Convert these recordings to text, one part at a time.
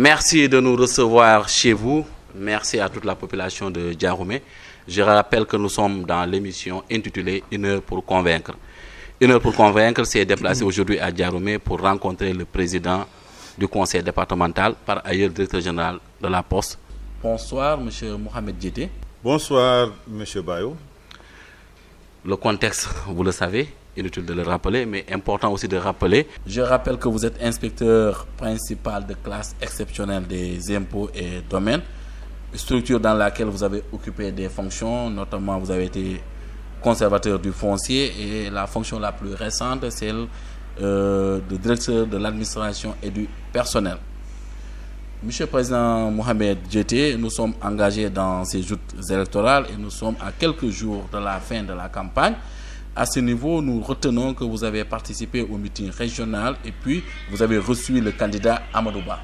Merci de nous recevoir chez vous. Merci à toute la population de Diaroumé. Je rappelle que nous sommes dans l'émission intitulée Une heure pour convaincre. Une heure pour convaincre s'est déplacée aujourd'hui à Diaroumé pour rencontrer le président du conseil départemental, par ailleurs directeur général de la Poste. Bonsoir, M. Mohamed Djité. Bonsoir, M. Bayo. Le contexte, vous le savez, inutile de le rappeler, mais important aussi de rappeler. Je rappelle que vous êtes inspecteur principal de classe exceptionnelle des impôts et domaines, structure dans laquelle vous avez occupé des fonctions, notamment vous avez été conservateur du foncier et la fonction la plus récente, celle de directeur de l'administration et du personnel. Monsieur le Président Mohamed Djité, nous sommes engagés dans ces joutes électorales et nous sommes à quelques jours de la fin de la campagne. À ce niveau, nous retenons que vous avez participé au meeting régional et puis vous avez reçu le candidat Amadou Ba.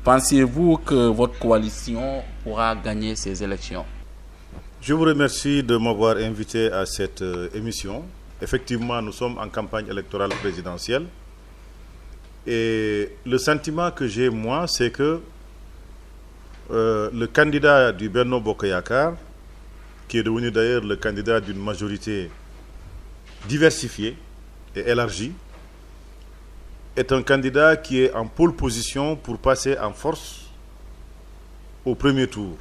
Pensez-vous que votre coalition pourra gagner ces élections? Je vous remercie de m'avoir invité à cette émission. Effectivement, nous sommes en campagne électorale présidentielle. Et le sentiment que j'ai, moi, c'est que le candidat du Benno Bokk Yakaar, qui est devenu d'ailleurs le candidat d'une majorité diversifiée et élargie, est un candidat qui est en pole position pour passer en force au premier tour.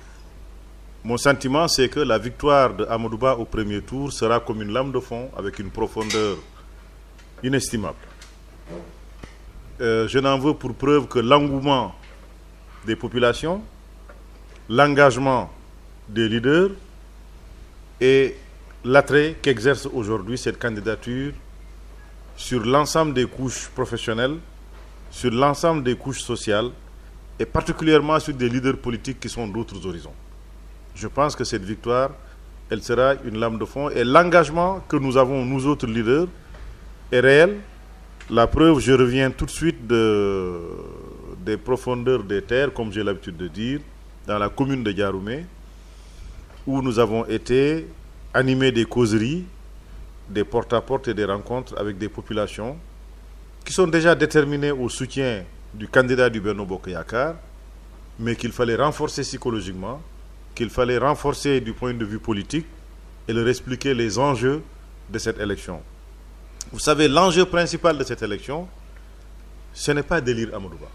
Mon sentiment, c'est que la victoire de Amadou Ba au premier tour sera comme une lame de fond avec une profondeur inestimable. Je n'en veux pour preuve que l'engouement des populations, l'engagement des leaders et l'attrait qu'exerce aujourd'hui cette candidature sur l'ensemble des couches professionnelles, sur l'ensemble des couches sociales et particulièrement sur des leaders politiques qui sont d'autres horizons. Je pense que cette victoire, elle sera une lame de fond et l'engagement que nous avons, nous autres leaders, est réel. La preuve, je reviens tout de suite des profondeurs des terres, comme j'ai l'habitude de dire, dans la commune de Diaroumé, où nous avons été animés des causeries, des porte-à-porte et des rencontres avec des populations qui sont déjà déterminées au soutien du candidat du Benno Bokk Yakaar, mais qu'il fallait renforcer psychologiquement, qu'il fallait renforcer du point de vue politique et leur expliquer les enjeux de cette élection. Vous savez, l'enjeu principal de cette élection, ce n'est pas d'élire Amadou Ba.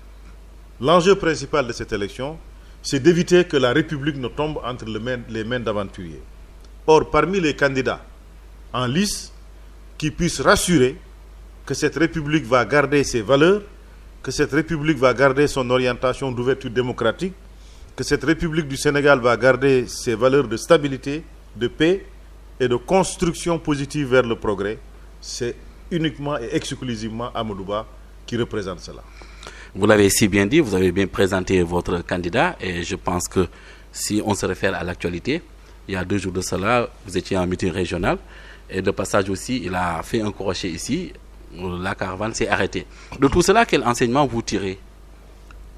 L'enjeu principal de cette élection, c'est d'éviter que la République ne tombe entre les mains d'aventuriers. Or, parmi les candidats en lice, qui puissent rassurer que cette République va garder ses valeurs, que cette République va garder son orientation d'ouverture démocratique, que cette République du Sénégal va garder ses valeurs de stabilité, de paix et de construction positive vers le progrès, c'est uniquement et exclusivement Amadou Ba qui représente cela. Vous l'avez si bien dit, vous avez bien présenté votre candidat et je pense que si on se réfère à l'actualité, il y a 2 jours de cela, vous étiez en meeting régional et de passage aussi, il a fait un crochet ici, la caravane s'est arrêtée. De tout cela, quel enseignement vous tirez?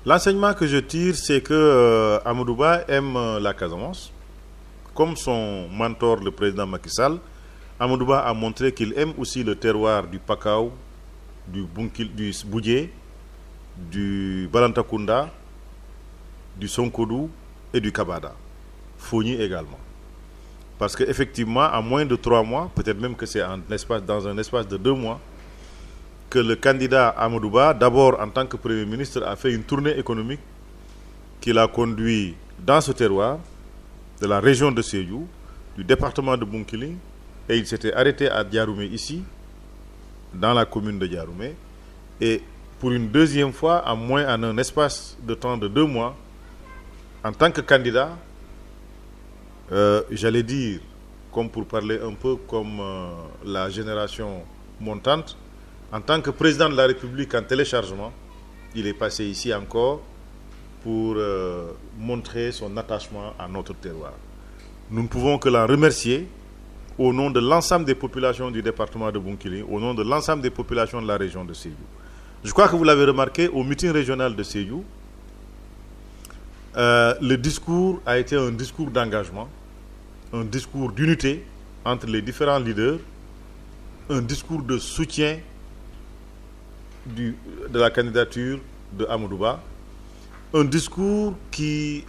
L'enseignement que je tire, c'est que Amadou Ba aime la Casamance. Comme son mentor, le président Macky Sall, Amadou Ba a montré qu'il aime aussi le terroir du Pakao, du Boudjé, du Balantakunda, du Sonkodou et du Kabada. Fogny également. Parce qu'effectivement, en moins de 3 mois, peut-être même que c'est dans un espace de 2 mois, que le candidat Amadou Ba, d'abord en tant que Premier ministre, a fait une tournée économique qu'il a conduit dans ce terroir de la région de Sédhiou, du département de Bounkiling, et il s'était arrêté à Diaroumé ici, dans la commune de Diaroumé, et pour une deuxième fois, en un espace de temps de 2 mois, en tant que candidat, j'allais dire, comme pour parler un peu comme la génération montante, en tant que président de la République en téléchargement, il est passé ici encore pour montrer son attachement à notre terroir. Nous ne pouvons que l'en remercier au nom de l'ensemble des populations du département de Bounkiling, au nom de l'ensemble des populations de la région de Sédhiou. Je crois que vous l'avez remarqué, au meeting régional de Sédhiou, le discours a été un discours d'engagement, un discours d'unité entre les différents leaders, un discours de soutien de la candidature de Amadou Ba. un discours qui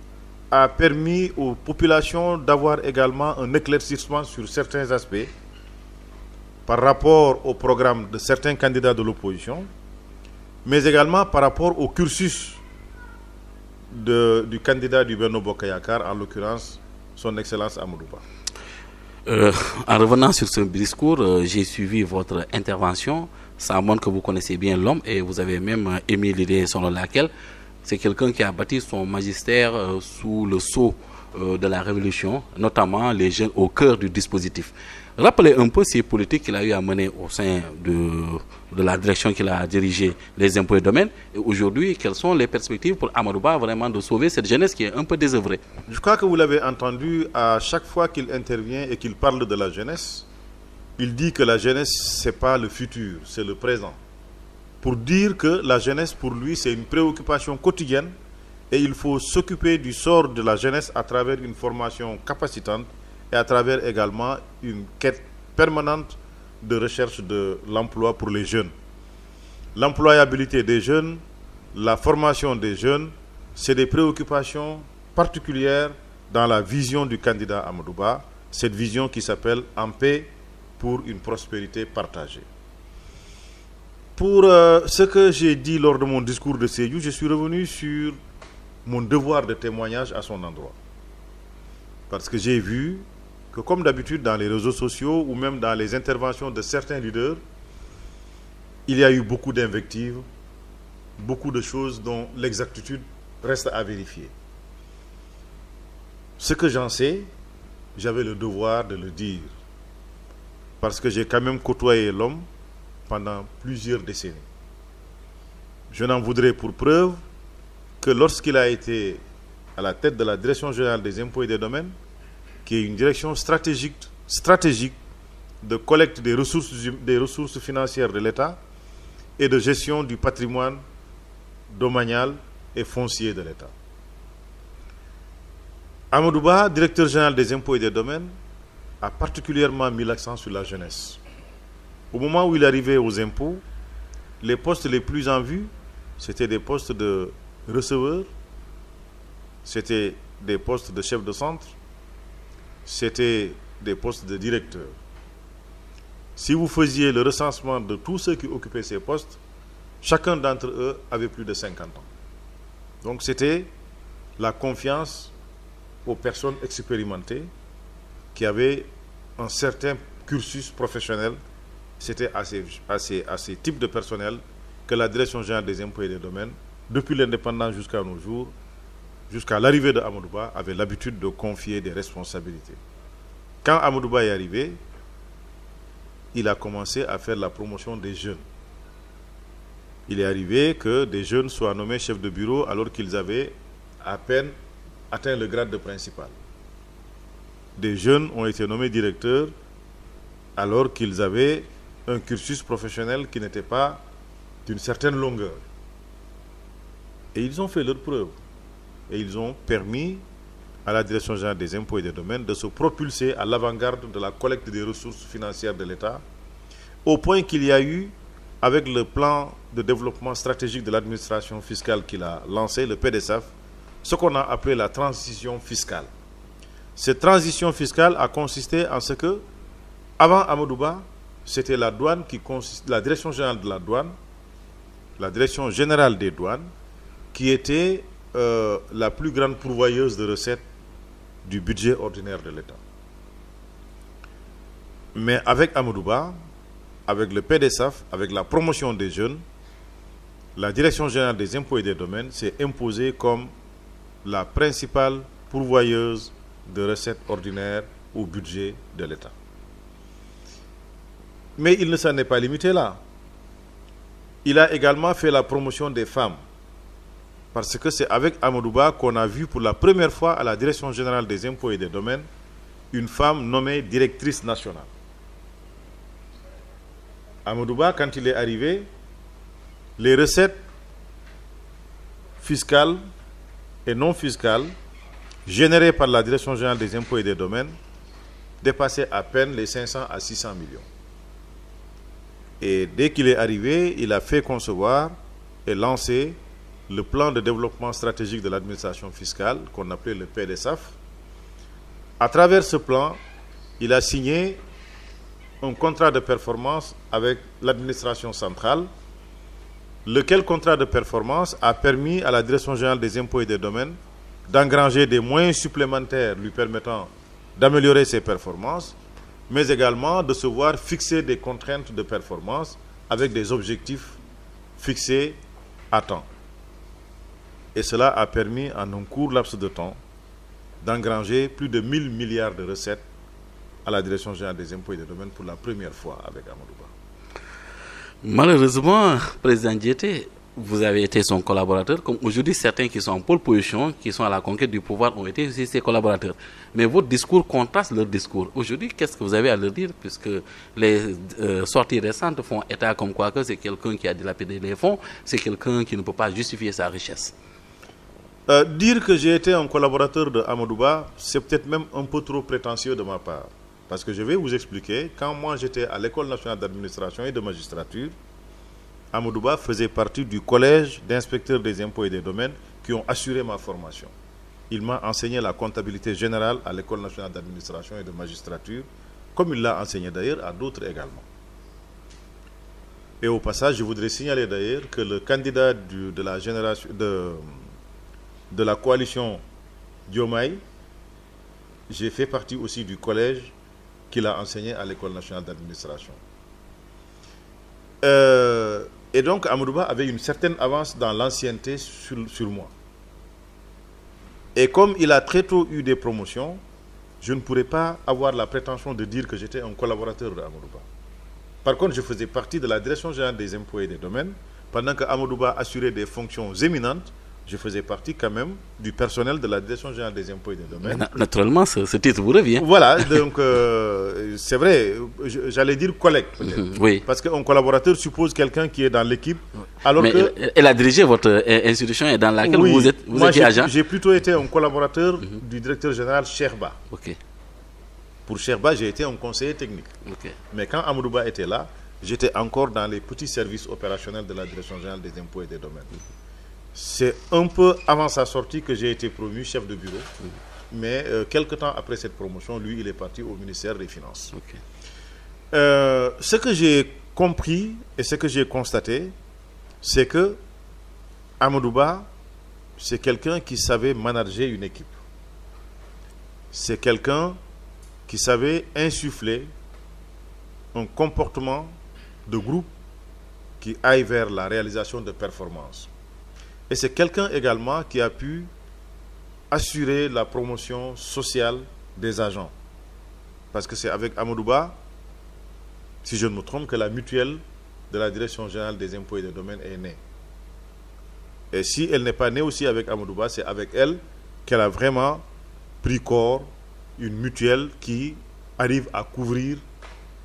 a permis aux populations d'avoir également un éclaircissement sur certains aspects par rapport au programme de certains candidats de l'opposition, mais également par rapport au cursus du candidat du Benno Bokk Yakaar, en l'occurrence son Excellence Amadou Ba. En revenant sur ce discours, j'ai suivi votre intervention. Ça montre que vous connaissez bien l'homme et vous avez même émis l'idée selon laquelle c'est quelqu'un qui a bâti son magistère sous le sceau de la révolution, notamment les jeunes au cœur du dispositif. Rappelez un peu ces politiques qu'il a eu à mener au sein de la direction qu'il a dirigée, les impôts et domaines. Et aujourd'hui, quelles sont les perspectives pour Amadou Ba vraiment de sauver cette jeunesse qui est un peu désœuvrée? Je crois que vous l'avez entendu, à chaque fois qu'il intervient et qu'il parle de la jeunesse, il dit que la jeunesse, ce n'est pas le futur, c'est le présent. Pour dire que la jeunesse, pour lui, c'est une préoccupation quotidienne et il faut s'occuper du sort de la jeunesse à travers une formation capacitante et à travers également une quête permanente de recherche de l'emploi pour les jeunes. L'employabilité des jeunes, la formation des jeunes, c'est des préoccupations particulières dans la vision du candidat Amadou Ba, cette vision qui s'appelle « En paix pour une prospérité partagée ». Pour ce que j'ai dit lors de mon discours de Sédhiou, je suis revenu sur mon devoir de témoignage à son endroit. Parce que j'ai vu que, comme d'habitude dans les réseaux sociaux ou même dans les interventions de certains leaders, il y a eu beaucoup d'invectives, beaucoup de choses dont l'exactitude reste à vérifier. Ce que j'en sais, j'avais le devoir de le dire. Parce que j'ai quand même côtoyé l'homme pendant plusieurs décennies. Je n'en voudrais pour preuve que lorsqu'il a été à la tête de la Direction générale des impôts et des domaines, qui est une direction stratégique de collecte des ressources financières de l'État et de gestion du patrimoine domanial et foncier de l'État. Amadou Ba, directeur général des impôts et des domaines, a particulièrement mis l'accent sur la jeunesse. Au moment où il arrivait aux impôts, les postes les plus en vue, c'était des postes de receveurs, c'était des postes de chef de centre, c'était des postes de directeur. Si vous faisiez le recensement de tous ceux qui occupaient ces postes, chacun d'entre eux avait plus de 50 ans. Donc c'était la confiance aux personnes expérimentées qui avaient un certain cursus professionnel. C'était à ces types de personnel que la Direction générale des impôts et des domaines, depuis l'indépendance jusqu'à nos jours, jusqu'à l'arrivée de Amadou Ba, avait l'habitude de confier des responsabilités. Quand Amadou Ba est arrivé, il a commencé à faire la promotion des jeunes. Il est arrivé que des jeunes soient nommés chefs de bureau alors qu'ils avaient à peine atteint le grade de principal. Des jeunes ont été nommés directeurs alors qu'ils avaient un cursus professionnel qui n'était pas d'une certaine longueur. Et ils ont fait leur preuve. Et ils ont permis à la Direction générale des impôts et des domaines de se propulser à l'avant-garde de la collecte des ressources financières de l'État, au point qu'il y a eu, avec le plan de développement stratégique de l'administration fiscale qu'il a lancé, le PDSAF, ce qu'on a appelé la transition fiscale. Cette transition fiscale a consisté en ce que, avant Amadou Ba, c'était la douane la Direction générale de la douane, la Direction générale des douanes, qui était la plus grande pourvoyeuse de recettes du budget ordinaire de l'État. Mais avec Amadou Ba, avec le PDSAF, avec la promotion des jeunes, la Direction générale des impôts et des domaines s'est imposée comme la principale pourvoyeuse de recettes ordinaires au budget de l'État. Mais il ne s'en est pas limité là. Il a également fait la promotion des femmes. Parce que c'est avec Amadou Ba qu'on a vu pour la première fois à la Direction générale des impôts et des domaines une femme nommée directrice nationale. Amadou Ba, quand il est arrivé, les recettes fiscales et non fiscales générées par la Direction générale des impôts et des domaines dépassaient à peine les 500 à 600 millions. Et dès qu'il est arrivé, il a fait concevoir et lancer le plan de développement stratégique de l'administration fiscale, qu'on appelait le PDSAF. À travers ce plan, il a signé un contrat de performance avec l'administration centrale, lequel contrat de performance a permis à la Direction générale des impôts et des domaines d'engranger des moyens supplémentaires lui permettant d'améliorer ses performances, mais également de se voir fixer des contraintes de performance avec des objectifs fixés à temps. Et cela a permis en un court laps de temps d'engranger plus de 1000 milliards de recettes à la Direction générale des impôts et des domaines pour la première fois avec Amadou Ba. Malheureusement, Président Diété, vous avez été son collaborateur, comme aujourd'hui certains qui sont en pole position, qui sont à la conquête du pouvoir, ont été aussi ses collaborateurs. Mais votre discours contraste leur discours. Aujourd'hui, qu'est-ce que vous avez à leur dire, puisque les sorties récentes font état comme quoi que c'est quelqu'un qui a dilapidé les fonds, c'est quelqu'un qui ne peut pas justifier sa richesse. Dire que j'ai été un collaborateur de Amadou Ba, c'est peut-être même un peu trop prétentieux de ma part. Parce que je vais vous expliquer, quand moi j'étais à l'École nationale d'administration et de magistrature, Amadou Ba faisait partie du collège d'inspecteurs des impôts et des domaines qui ont assuré ma formation. Il m'a enseigné la comptabilité générale à l'École nationale d'administration et de magistrature, comme il l'a enseigné d'ailleurs à d'autres également. Et au passage, je voudrais signaler d'ailleurs que le candidat de la génération de la coalition Diomaye, j'ai fait partie aussi du collège qu'il a enseigné à l'École nationale d'administration. Et donc, Amadou Ba avait une certaine avance dans l'ancienneté sur moi. Et comme il a très tôt eu des promotions, je ne pourrais pas avoir la prétention de dire que j'étais un collaborateur de Amadou Ba. Par contre, je faisais partie de la Direction générale des impôts et des domaines. Pendant que Amadou Ba assurait des fonctions éminentes, je faisais partie quand même du personnel de la Direction générale des impôts et des domaines. Naturellement, ce titre vous revient. Voilà, donc c'est vrai, j'allais dire collègue peut-être. Oui. Parce qu'un collaborateur suppose quelqu'un qui est dans l'équipe. Alors elle a dirigé votre institution et dans laquelle oui, vous étiez agent. J'ai plutôt été un collaborateur du directeur général Cheikh Ba. Ok. Pour Cheikh Ba, j'ai été un conseiller technique. Ok. Mais quand Amadou Ba était là, j'étais encore dans les petits services opérationnels de la Direction générale des impôts et des domaines. C'est un peu avant sa sortie que j'ai été promu chef de bureau. Mais quelque temps après cette promotion, lui, il est parti au ministère des Finances. Okay. Ce que j'ai compris et ce que j'ai constaté, c'est que Amadou Ba, c'est quelqu'un qui savait manager une équipe. C'est quelqu'un qui savait insuffler un comportement de groupe qui aille vers la réalisation de performances. Et c'est quelqu'un également qui a pu assurer la promotion sociale des agents. Parce que c'est avec Amadou Ba, si je ne me trompe, que la mutuelle de la Direction générale des impôts et des domaines est née. Et si elle n'est pas née aussi avec Amadou Ba, c'est avec elle qu'elle a vraiment pris corps une mutuelle qui arrive à couvrir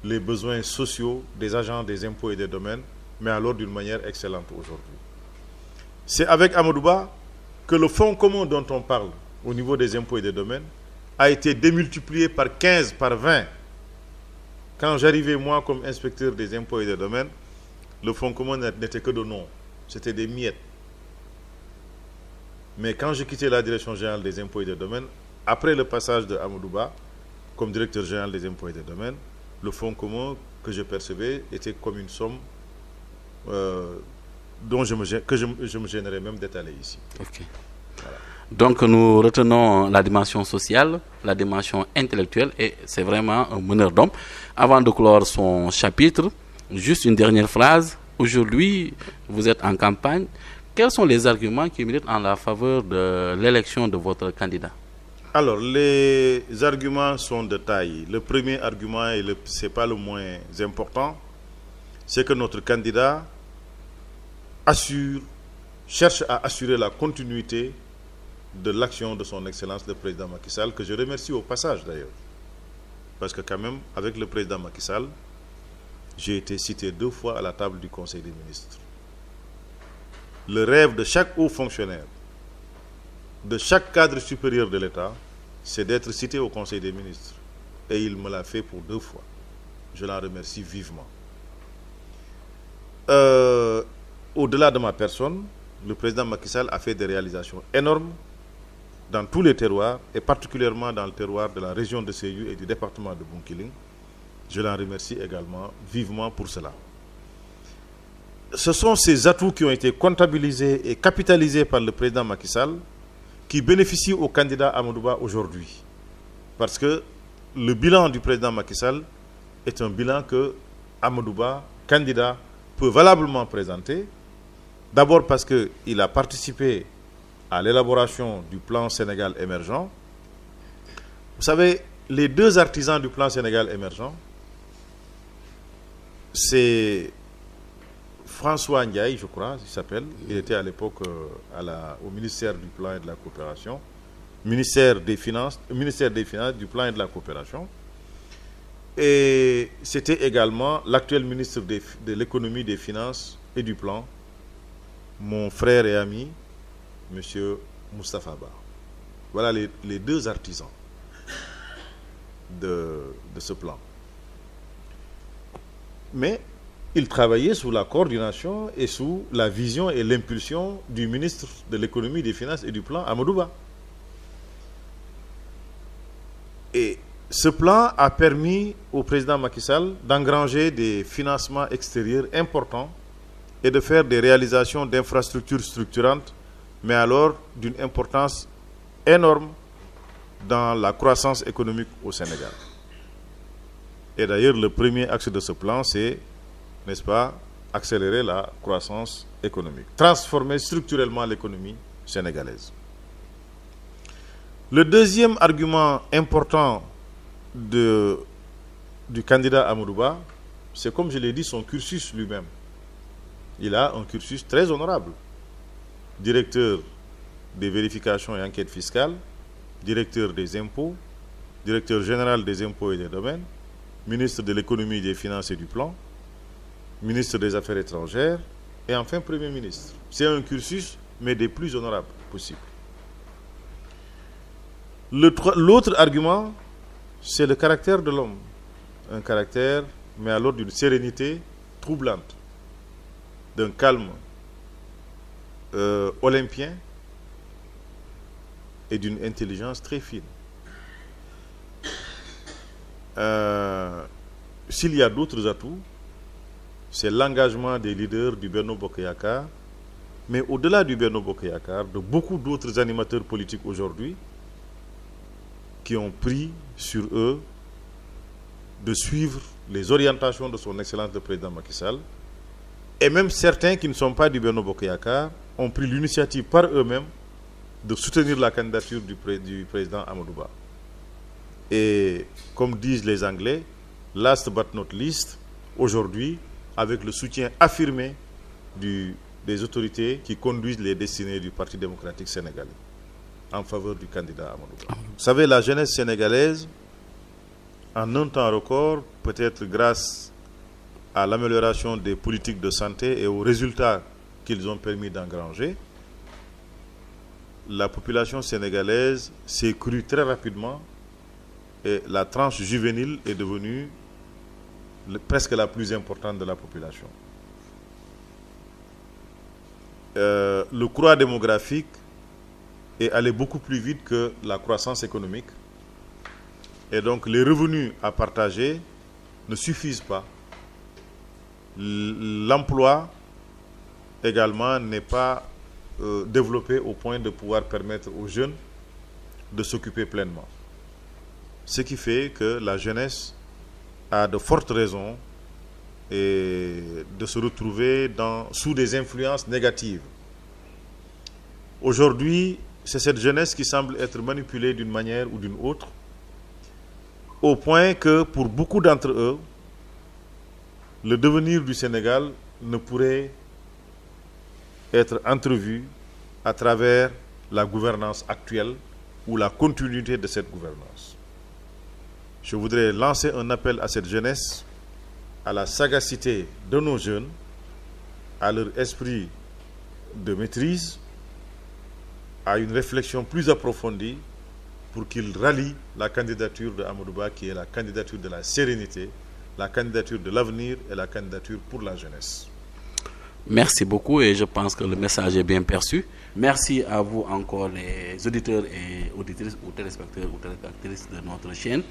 les besoins sociaux des agents des impôts et des domaines, mais alors d'une manière excellente aujourd'hui. C'est avec Amadou Ba que le fonds commun dont on parle au niveau des impôts et des domaines a été démultiplié par 15, par 20. Quand j'arrivais moi comme inspecteur des impôts et des domaines, le fonds commun n'était que de nom, c'était des miettes. Mais quand j'ai quitté la Direction générale des impôts et des domaines, après le passage de Amadou Ba comme directeur général des impôts et des domaines, le fonds commun que je percevais était comme une somme que je me gênerais même d'étaler ici. Okay. Voilà. Donc nous retenons la dimension sociale, la dimension intellectuelle, et c'est vraiment un meneur d'hommes. Avant de clore son chapitre, juste une dernière phrase. Aujourd'hui, vous êtes en campagne. Quels sont les arguments qui militent en la faveur de l'élection de votre candidat? Alors, les arguments sont de taille. Le premier argument, et ce n'est pas le moins important, c'est que notre candidat cherche à assurer la continuité de l'action de son Excellence le Président Macky Sall, que je remercie au passage d'ailleurs. Parce que quand même, avec le Président Macky Sall, j'ai été cité 2 fois à la table du Conseil des ministres. Le rêve de chaque haut fonctionnaire, de chaque cadre supérieur de l'État, c'est d'être cité au Conseil des ministres. Et il me l'a fait pour 2 fois. Je l'en remercie vivement. Au-delà de ma personne, le président Macky Sall a fait des réalisations énormes dans tous les terroirs, et particulièrement dans le terroir de la région de Sédhiou et du département de Bounkiling. Je l'en remercie également vivement pour cela. Ce sont ces atouts qui ont été comptabilisés et capitalisés par le président Macky Sall qui bénéficient au candidat Amadou Ba aujourd'hui. Parce que le bilan du président Macky Sall est un bilan que Amadou Ba, candidat, peut valablement présenter. D'abord parce qu'il a participé à l'élaboration du plan Sénégal émergent. Vous savez, les deux artisans du plan Sénégal émergent, c'est François Ndiaye, je crois, il s'appelle. Il était à l'époque au ministère du Plan et de la Coopération, ministère des Finances, du Plan et de la Coopération. Et c'était également l'actuel ministre de l'Économie, des Finances et du Plan, mon frère et ami, M. Moustapha Ba. Voilà les deux artisans de ce plan. Mais il travaillait sous la coordination et sous la vision et l'impulsion du ministre de l'Économie, des Finances et du Plan, Amadou Ba. Et ce plan a permis au président Macky Sall d'engranger des financements extérieurs importants et de faire des réalisations d'infrastructures structurantes, mais alors d'une importance énorme dans la croissance économique au Sénégal. Et d'ailleurs, le premier axe de ce plan, c'est, n'est-ce pas, accélérer la croissance économique, transformer structurellement l'économie sénégalaise. Le deuxième argument important du candidat Amadou Ba, c'est, comme je l'ai dit, son cursus lui-même. Il a un cursus très honorable. Directeur des vérifications et enquêtes fiscales, directeur des impôts, directeur général des impôts et des domaines, ministre de l'économie, des finances et du plan, ministre des Affaires étrangères et enfin Premier ministre. C'est un cursus, mais des plus honorables possibles. L'autre argument, c'est le caractère de l'homme. Un caractère, mais alors d'une sérénité troublante, d'un calme olympien et d'une intelligence très fine. S'il y a d'autres atouts, c'est l'engagement des leaders du Benno Bokk Yakaar, mais au-delà du Benno Bokk Yakaar, de beaucoup d'autres animateurs politiques aujourd'hui qui ont pris sur eux de suivre les orientations de son Excellence le Président Macky Sall, et même certains qui ne sont pas du Benno Bokk Yakaar ont pris l'initiative par eux-mêmes de soutenir la candidature du président Amadou Ba. Et comme disent les Anglais, last but not least, aujourd'hui, avec le soutien affirmé des autorités qui conduisent les destinées du Parti démocratique sénégalais en faveur du candidat Amadou Ba. Vous savez, la jeunesse sénégalaise, en un temps record, peut-être grâce à l'amélioration des politiques de santé et aux résultats qu'ils ont permis d'engranger, la population sénégalaise s'est crue très rapidement et la tranche juvénile est devenue presque la plus importante de la population. Le croît démographique est allé beaucoup plus vite que la croissance économique. Et donc les revenus à partager ne suffisent pas. L'emploi également n'est pas développé au point de pouvoir permettre aux jeunes de s'occuper pleinement. Ce qui fait que la jeunesse a de fortes raisons de se retrouver sous des influences négatives. Aujourd'hui, c'est cette jeunesse qui semble être manipulée d'une manière ou d'une autre, au point que pour beaucoup d'entre eux, le devenir du Sénégal ne pourrait être entrevu à travers la gouvernance actuelle ou la continuité de cette gouvernance. Je voudrais lancer un appel à cette jeunesse, à la sagacité de nos jeunes, à leur esprit de maîtrise, à une réflexion plus approfondie pour qu'ils rallient la candidature de Amadou Ba, qui est la candidature de la sérénité, la candidature de l'avenir et la candidature pour la jeunesse. Merci beaucoup et je pense que le message est bien perçu. Merci à vous encore les auditeurs et auditrices ou téléspectateurs ou téléspectatrices de notre chaîne.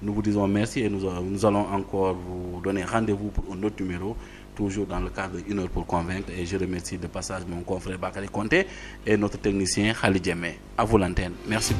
Nous vous disons merci et nous allons encore vous donner rendez-vous pour un autre numéro, toujours dans le cadre de 1 heure pour convaincre. Et je remercie de passage mon confrère Bakary Konté et notre technicien Khalid Djemé. À vous l'antenne. Merci.